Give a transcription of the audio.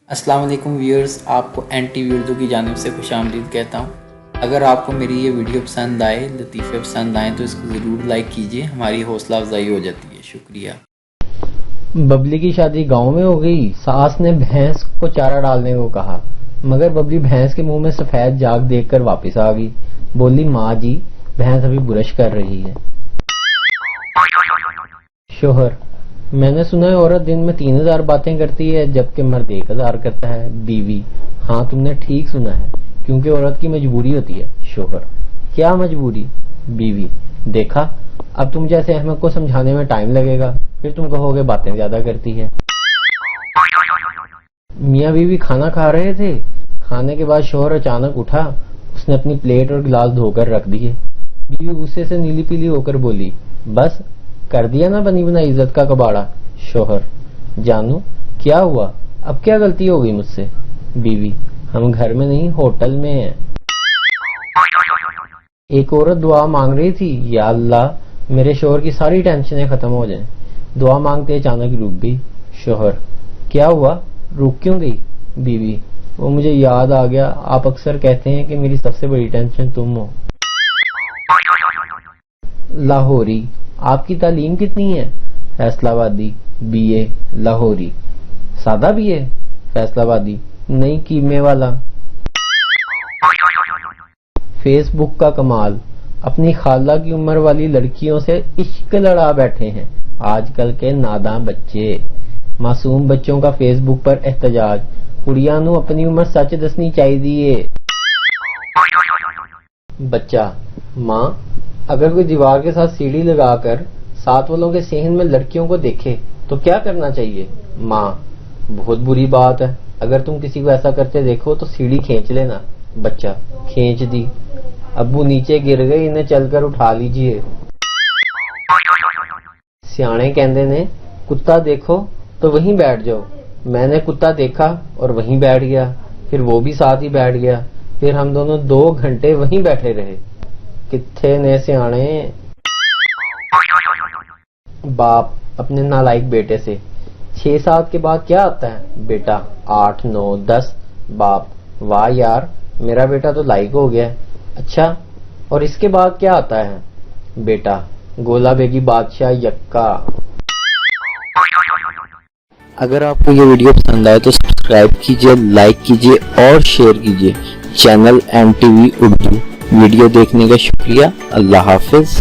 السلام علیکم ویورز، آپ کو این ٹی وی اردو کی جانب سے خوش آمدید کہتا ہوں۔ اگر آپ کو میری یہ ویڈیو پسند آئے، لطیفے پسند آئیں تو اس کو ضرور لائک کیجئے، ہماری حوصلہ افزائی ہو جاتی ہے۔ شکریہ۔ ببلی کی شادی گاؤں میں ہو گئی۔ ساس نے بھینس کو چارہ ڈالنے کو کہا، مگر ببلی بھینس کے منہ میں سفید جاگ دیکھ کر واپس آ گئی۔ بولی، ماں جی بھینس ابھی برش کر رہی ہے۔ شوہر: میں نے سنا ہے عورت دن میں 3000 باتیں کرتی ہے جبکہ مرد 1000 کرتا ہے۔ بیوی: ہاں تم نے ٹھیک سنا ہے، کیونکہ عورت کی مجبوری ہوتی ہے۔ شوہر: کیا مجبوری؟ بیوی: دیکھا، اب تم جیسے احمد کو سمجھانے میں ٹائم لگے گا، پھر تم کہو گے باتیں زیادہ کرتی ہے۔ میاں بیوی کھانا کھا رہے تھے۔ کھانے کے بعد شوہر اچانک اٹھا، اس نے اپنی پلیٹ اور گلاس دھو کر رکھ دیے۔ بیوی غصے سے نیلی پیلی ہو کر بولی، بس کر دیا نا بنی بنائی عزت کا کباڑا۔ شوہر: جانو کیا ہوا، اب کیا غلطی ہو گئی مجھ سے؟ بیوی: ہم گھر میں نہیں ہوٹل میں ہیں۔ ایک عورت دعا مانگ رہی تھی، یا اللہ میرے شوہر کی ساری ٹینشنیں ختم ہو جائیں۔ دعا مانگتے اچانک رک گئی۔ شوہر: کیا ہوا، رک کیوں گئی؟ بیوی: وہ مجھے یاد آ گیا، آپ اکثر کہتے ہیں کہ میری سب سے بڑی ٹینشن تم ہو۔ لاہوری: آپ کی تعلیم کتنی ہے؟ فیصلہ آبادی: بی اے۔ لاہوری: سادہ بی اے؟ فیصلہ آبادی: نہیں، کیمے والا۔ فیس بک کا کمال: اپنی خالہ کی عمر والی لڑکیوں سے عشق لڑا بیٹھے ہیں آج کل کے ناداں بچے۔ معصوم بچوں کا فیس بک پر احتجاج، کڑیاں نو اپنی عمر سچ دسنی چاہیے۔ بچہ: ماں اگر کوئی دیوار کے ساتھ سیڑھی لگا کر 7 والوں کے صحن میں لڑکیوں کو دیکھے تو کیا کرنا چاہیے؟ ماں: بہت بری بات ہے، اگر تم کسی کو ایسا کرتے دیکھو تو سیڑھی کھینچ لینا۔ بچہ: کھینچ دی۔ ابو نیچے گر گئے، انہیں چل کر اٹھا لیجئے۔ سیانے کہندے نے کتا دیکھو تو وہیں بیٹھ جاؤ۔ میں نے کتا دیکھا اور وہیں بیٹھ گیا، پھر وہ بھی ساتھ ہی بیٹھ گیا، پھر ہم دونوں 2 گھنٹے وہیں بیٹھے رہے۔ کتھے نے سیانے؟ باپ اپنے نالائق بیٹے سے: 6-7 کے بعد کیا آتا ہے؟ بیٹا: 8 9 10۔ باپ: واہ یار، میرا بیٹا تو لائق ہو گیا۔ اچھا، اور اس کے بعد کیا آتا ہے؟ بیٹا: گولا بیگی بادشاہ یکا۔ اگر آپ کو یہ ویڈیو پسند آئے تو سبسکرائب کیجئے، لائک کیجئے اور شیئر کیجئے channel N T V Urdu. Video دیکھنے کا شکریہ۔ اللہ حافظ۔